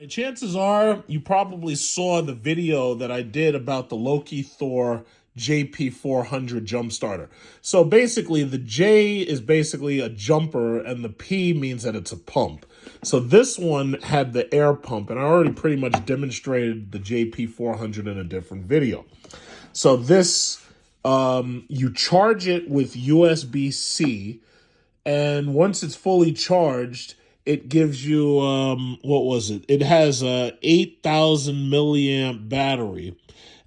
Chances are you probably saw the video that I did about the Lokithor JP400 jump starter. So basically the J is basically a jumper and the P means that it's a pump. So this one had the air pump, and I already pretty much demonstrated the JP400 in a different video. So this, you charge it with USB-C, and once it's fully charged, it gives you, what was it? It has a 8,000 milliamp battery.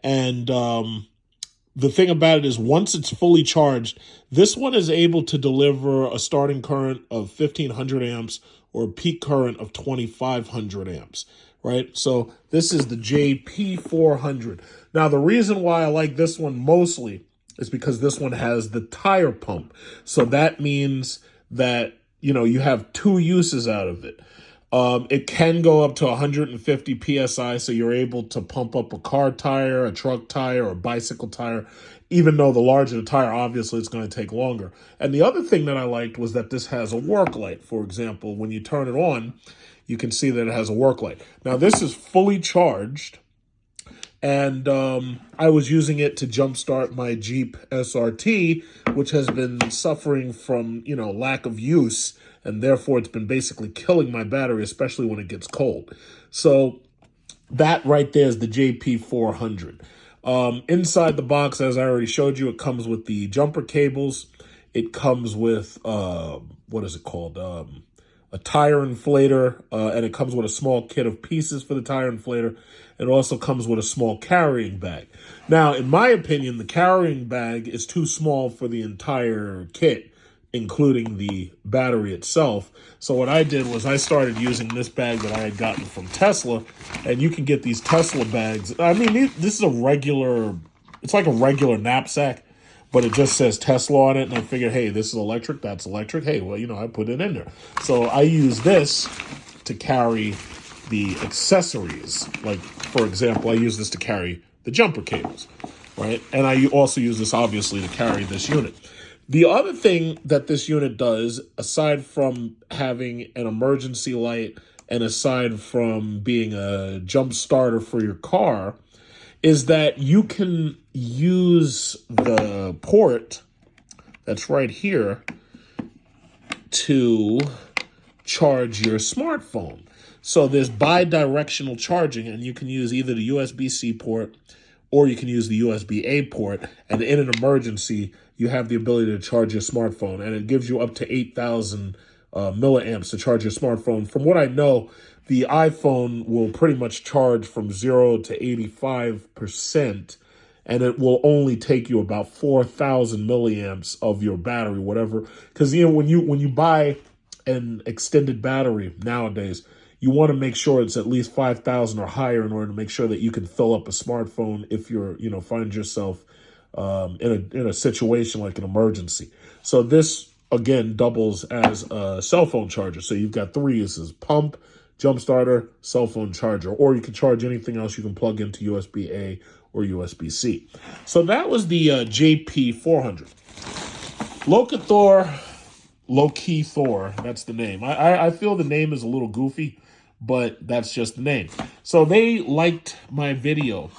And the thing about it is once it's fully charged, this one is able to deliver a starting current of 1,500 amps or a peak current of 2,500 amps, right? So this is the JP400. Now, the reason why I like this one mostly is because this one has the tire pump. So that means that you have two uses out of it. It can go up to 150 PSI, so you're able to pump up a car tire, a truck tire, or a bicycle tire, even though the larger the tire, obviously, it's going to take longer. And the other thing that I liked was that this has a work light. For example, when you turn it on, you can see that it has a work light. Now, this is fully charged, and I was using it to jumpstart my Jeep SRT, which has been suffering from, lack of use, and therefore it's been basically killing my battery, especially when it gets cold. So that right there is the JP400. Inside the box, as I already showed you, it comes with the jumper cables. It comes with, what is it called? A tire inflator, and it comes with a small kit of pieces for the tire inflator. It also comes with a small carrying bag. Now, in my opinion, the carrying bag is too small for the entire kit, including the battery itself. So what I did was I started using this bag that I had gotten from Tesla, and you can get these Tesla bags. I mean, this is it's like a regular knapsack, but it just says Tesla on it, and I figured, hey, this is electric, that's electric. Hey, well, I put it in there. So I use this to carry the accessories. Like, for example, I use this to carry the jumper cables, right? And I also use this, obviously, to carry this unit. The other thing that this unit does, aside from having an emergency light and aside from being a jump starter for your car, is that you can use the port that's right here to charge your smartphone. So there's bi-directional charging, and you can use either the USB-C port or you can use the USB-A port, and in an emergency, you have the ability to charge your smartphone, and it gives you up to 8,000 milliamps to charge your smartphone. From what I know, the iPhone will pretty much charge from 0 to 85%, and it will only take you about 4,000 milliamps of your battery, whatever. Because when you buy an extended battery nowadays, you want to make sure it's at least 5,000 or higher in order to make sure that you can fill up a smartphone if you're, find yourself in a situation like an emergency. So this, again, doubles as a cell phone charger. So you've got three uses: pump, jump starter, cell phone charger, or you can charge anything else you can plug into USB-A or USB-C. So that was the JP400. Lokithor, that's the name. I feel the name is a little goofy, but that's just the name. So they liked my video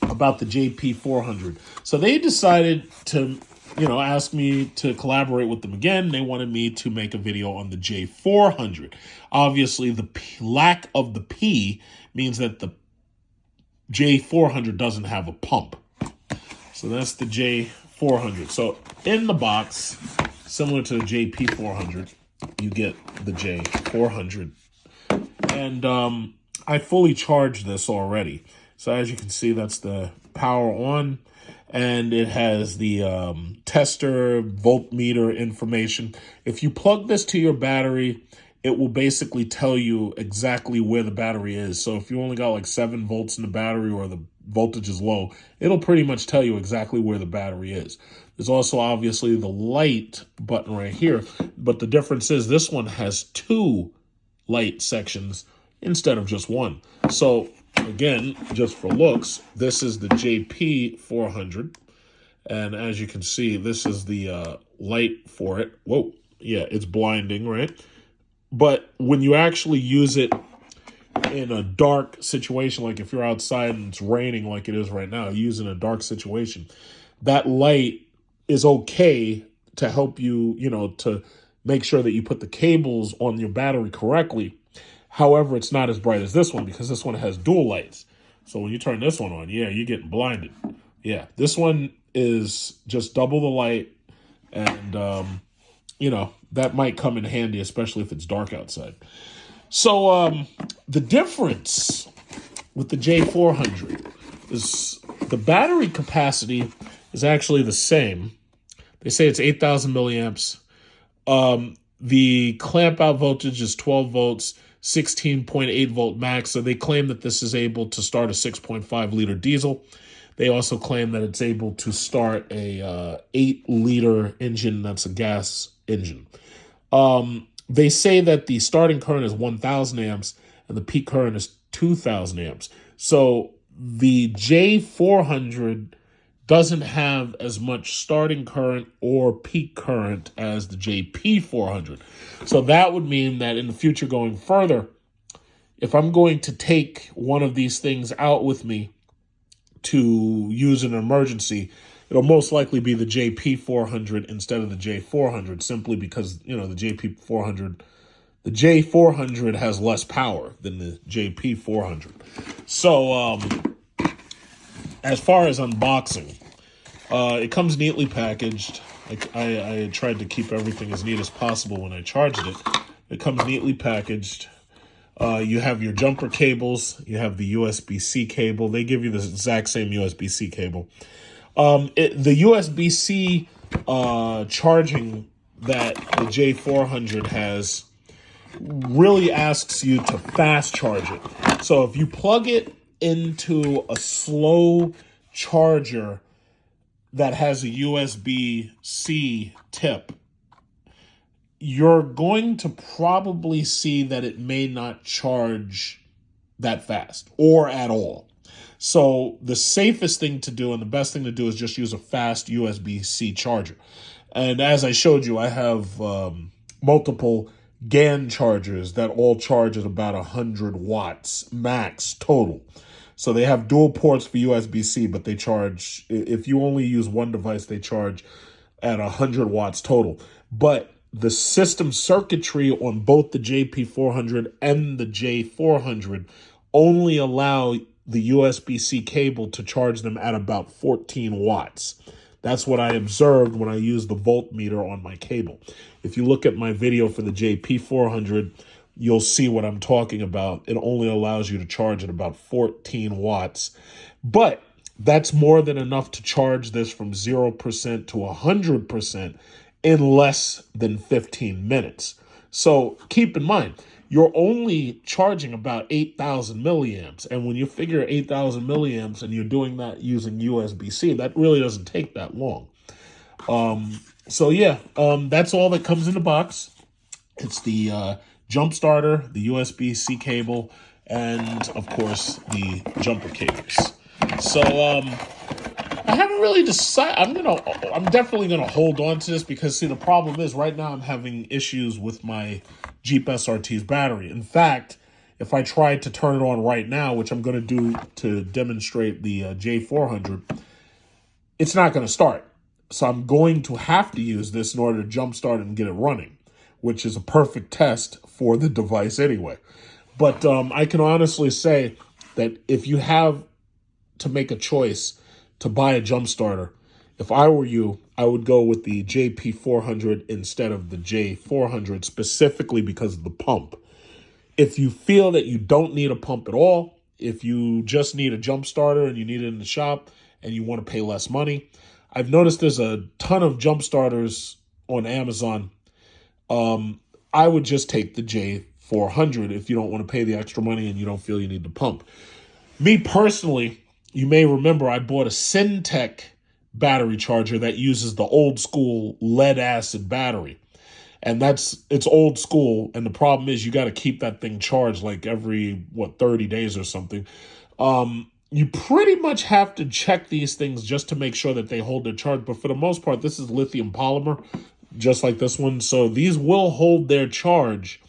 about the JP400. So they decided to, ask me to collaborate with them again. They wanted me to make a video on the J400. Obviously, the lack of the P means that the J400 doesn't have a pump. So that's the J400. So in the box, similar to the JP400, you get the J400. And I fully charged this already. So as you can see, that's the power on. And it has the tester, voltmeter information. If you plug this to your battery, it will basically tell you exactly where the battery is. So if you only got like 7 volts in the battery or the voltage is low, it'll pretty much tell you exactly where the battery is. There's also obviously the light button right here, but the difference is this one has 2 light sections instead of just 1. So again, just for looks, this is the JP400, and as you can see, this is the light for it. Whoa, yeah, it's blinding, right? But when you actually use it in a dark situation, like if you're outside and it's raining like it is right now, you use it in a dark situation, that light is okay to help you, to make sure that you put the cables on your battery correctly. However, it's not as bright as this one because this one has dual lights. So when you turn this one on, yeah, you're getting blinded. Yeah, this one is just double the light, and, that might come in handy, especially if it's dark outside. So the difference with the J400 is the battery capacity is actually the same. They say it's 8,000 milliamps. The clamp out voltage is 12 volts, 16.8 volt max. So they claim that this is able to start a 6.5 liter diesel. They also claim that it's able to start a 8 liter engine that's a gas engine. They say that the starting current is 1,000 amps and the peak current is 2,000 amps. So the J400 doesn't have as much starting current or peak current as the JP400. So that would mean that in the future going further, if I'm going to take one of these things out with me to use in an emergency, it'll most likely be the JP400 instead of the J400, simply because, the J400 has less power than the JP400. So, as far as unboxing, it comes neatly packaged. I tried to keep everything as neat as possible when I charged it. It comes neatly packaged. You have your jumper cables. You have the USBc cable. They give you the exact same USBc cable. The USBc charging that the J400 has really asks you to fast charge it. So if you plug it into a slow charger that has a USB-C tip, you're going to probably see that it may not charge that fast or at all. So the safest thing to do and the best thing to do is just use a fast USB-C charger. And as I showed you, I have multiple GAN chargers that all charge at about 100 watts max total. So they have dual ports for USB-C, but they charge, if you only use one device, they charge at 100 watts total. But the system circuitry on both the JP400 and the J400 only allow the USB-C cable to charge them at about 14 watts. That's what I observed when I used the voltmeter on my cable. If you look at my video for the JP400, you'll see what I'm talking about. It only allows you to charge at about 14 watts. But that's more than enough to charge this from 0% to 100% in less than 15 minutes. So keep in mind, you're only charging about 8,000 milliamps. And when you figure 8,000 milliamps and you're doing that using USB-C, that really doesn't take that long. That's all that comes in the box. It's the jump starter, the USB-C cable, and of course the jumper cables. So I haven't really decided. I'm definitely gonna hold on to this because the problem is right now I'm having issues with my Jeep SRT's battery. In fact, if I tried to turn it on right now, which I'm gonna do to demonstrate the J400, it's not gonna start. So I'm going to have to use this in order to jumpstart it and get it running, which is a perfect test for the device anyway. But I can honestly say that if you have to make a choice to buy a jump starter, if I were you, I would go with the JP400 instead of the J400, specifically because of the pump. If you feel that you don't need a pump at all, if you just need a jump starter and you need it in the shop and you want to pay less money, I've noticed there's a ton of jump starters on Amazon. I would just take the J400 if you don't want to pay the extra money and you don't feel you need the pump. Me personally, you may remember I bought a Syntec battery charger that uses the old school lead acid battery. And it's old school. And the problem is you got to keep that thing charged like every, 30 days or something. You pretty much have to check these things just to make sure that they hold their charge. But for the most part, this is lithium polymer, just like this one. So these will hold their charge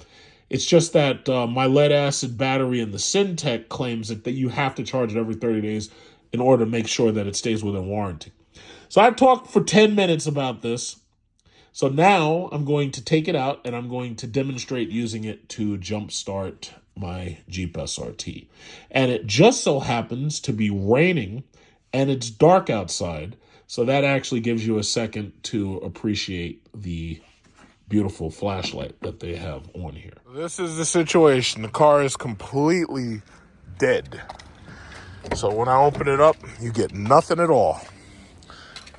It's just that my lead acid battery in the Syntec claims that you have to charge it every 30 days in order to make sure that it stays within warranty. So I've talked for 10 minutes about this. So now I'm going to take it out and I'm going to demonstrate using it to jumpstart my Jeep SRT. And it just so happens to be raining and it's dark outside. So that actually gives you a second to appreciate the beautiful flashlight that they have on here. This is the situation. The car is completely dead. So when I open it up, you get nothing at all.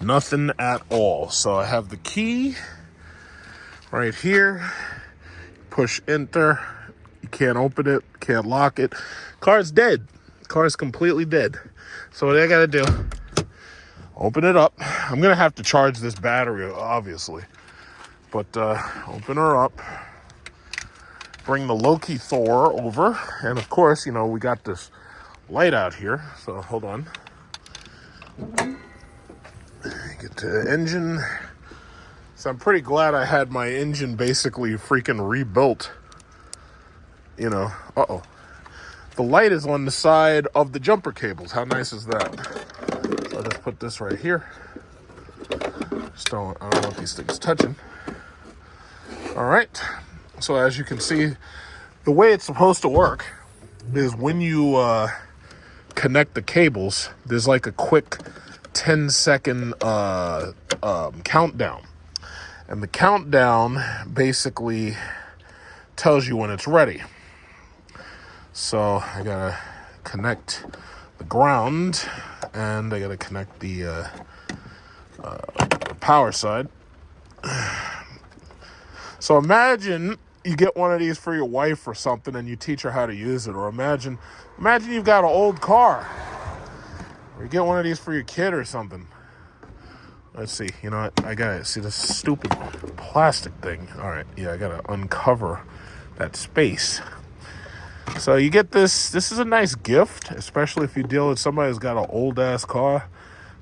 Nothing at all. So I have the key right here. Push enter. You can't open it, can't lock it. Car's dead. Car's completely dead. So what I gotta do, open it up. I'm gonna have to charge this battery, obviously. But open her up. Bring the Lokithor over. And of course, you know, we got this light out here. So hold on. Get to engine. So I'm pretty glad I had my engine basically freaking rebuilt. You know, the light is on the side of the jumper cables. How nice is that? So I'll just put this right here. I don't want these things touching. All right. So as you can see, the way it's supposed to work is when you connect the cables, there's like a quick 10-second countdown. And the countdown basically tells you when it's ready. So I gotta connect the ground and I gotta connect the power side. So imagine you get one of these for your wife or something and you teach her how to use it. Or imagine you've got an old car. Or you get one of these for your kid or something. Let's see. You know what? I gotta see this stupid plastic thing. All right. Yeah, I gotta uncover that space. So you get this. This is a nice gift, especially if you deal with somebody who's got an old-ass car.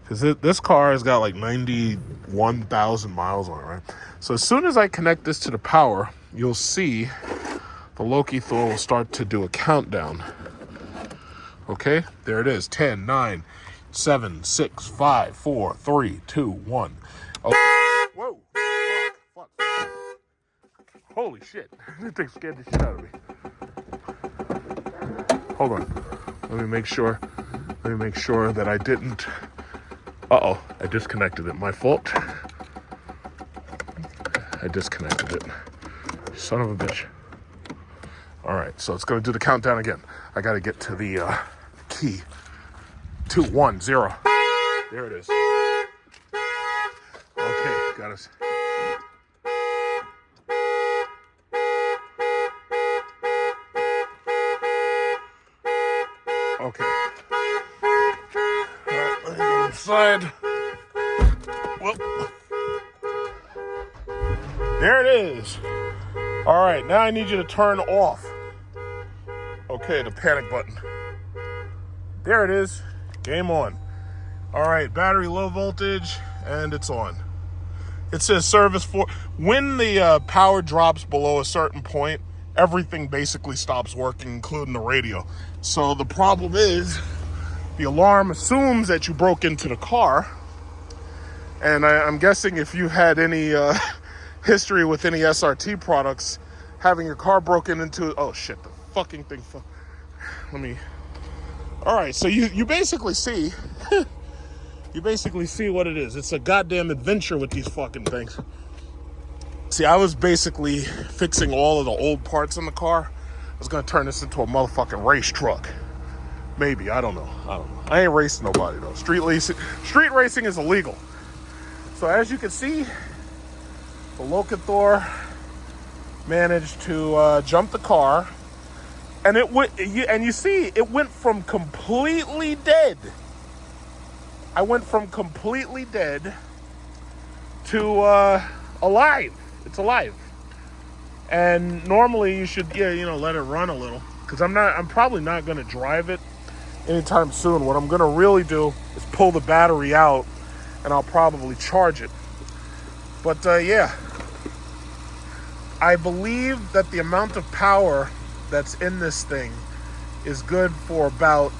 Because this car has got like 91,000 miles on it, right? So as soon as I connect this to the power, you'll see the Lokithor will start to do a countdown. Okay, there it is. 10, 9, 7, 6, 5, 4, 3, 2, 1. Okay. Whoa. Fuck. Holy shit. That thing scared the shit out of me. Hold on. Let me make sure that I didn't... Uh-oh. I disconnected it. My fault. I disconnected it. Son of a bitch. All right, so it's going to do the countdown again. I got to get to the key. 2, 1, 0. There it is. Okay, got us. Okay. All right, let me go inside. Whoop. There it is. All right, now I need you to turn off. Okay, the panic button. There it is. Game on. All right, battery low voltage, and it's on. It says service for... When the power drops below a certain point, everything basically stops working, including the radio. So the problem is, the alarm assumes that you broke into the car. And I'm guessing if you had any history with any SRT products, having your car broken into... Oh, shit, the fucking thing... Let me... All right, so you basically see... You basically see what it is. It's a goddamn adventure with these fucking things. See, I was basically fixing all of the old parts in the car. I was going to turn this into a motherfucking race truck. Maybe, I don't know. I ain't racing nobody, though. Street racing is illegal. So as you can see, the Lokithor managed to jump the car. And you see, it went from completely dead. I went from completely dead to alive. It's alive. And normally you should, let it run a little, because I'm probably not going to drive it anytime soon. What I'm going to really do is pull the battery out, and I'll probably charge it. But yeah, I believe that the amount of power that's in this thing is good for about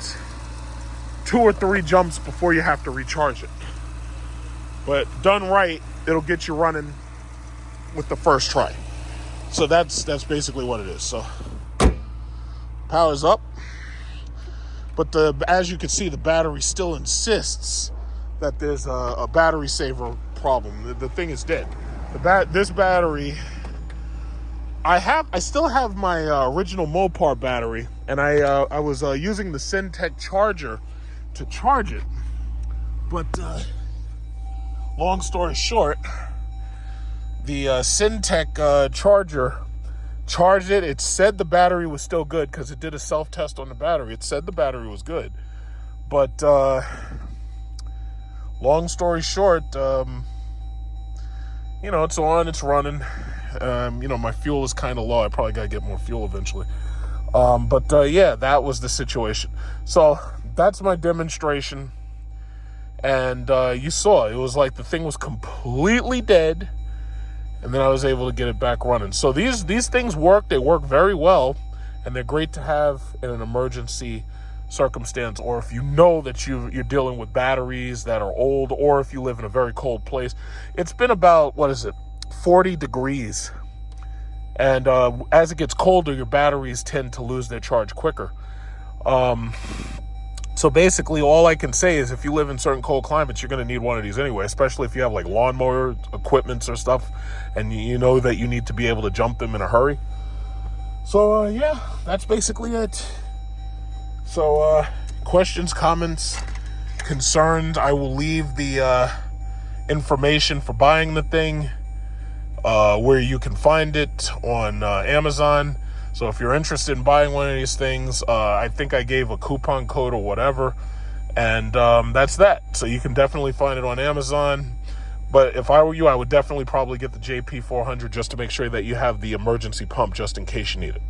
2 or 3 jumps before you have to recharge it. But done right, it'll get you running with the first try. So that's basically what it is. So power's up, but as you can see, the battery still insists that there's a battery saver problem. The thing is dead. This battery, I still have my original Mopar battery, and I was using the Syntec charger to charge it. But long story short, the Syntec charger charged it. It said the battery was still good because it did a self-test on the battery. It said the battery was good. But long story short, you know, it's on, it's running. You know, my fuel is kind of low. I probably got to get more fuel eventually. But yeah, that was the situation. So that's my demonstration. And you saw, it was like the thing was completely dead. And then I was able to get it back running. So these things work. They work very well. And they're great to have in an emergency circumstance, or if you know that you're dealing with batteries that are old, or if you live in a very cold place. It's been about, 40 degrees. And as it gets colder, your batteries tend to lose their charge quicker. So basically, all I can say is if you live in certain cold climates, you're going to need one of these anyway, especially if you have like lawnmower equipments or stuff, and you know that you need to be able to jump them in a hurry. So yeah, that's basically it. So questions, comments, concerns, I will leave the information for buying the thing, where you can find it on Amazon. So if you're interested in buying one of these things, I think I gave a coupon code or whatever, and that's that. So you can definitely find it on Amazon. But if I were you, I would definitely probably get the JP400 just to make sure that you have the emergency pump just in case you need it.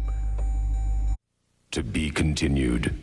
To be continued.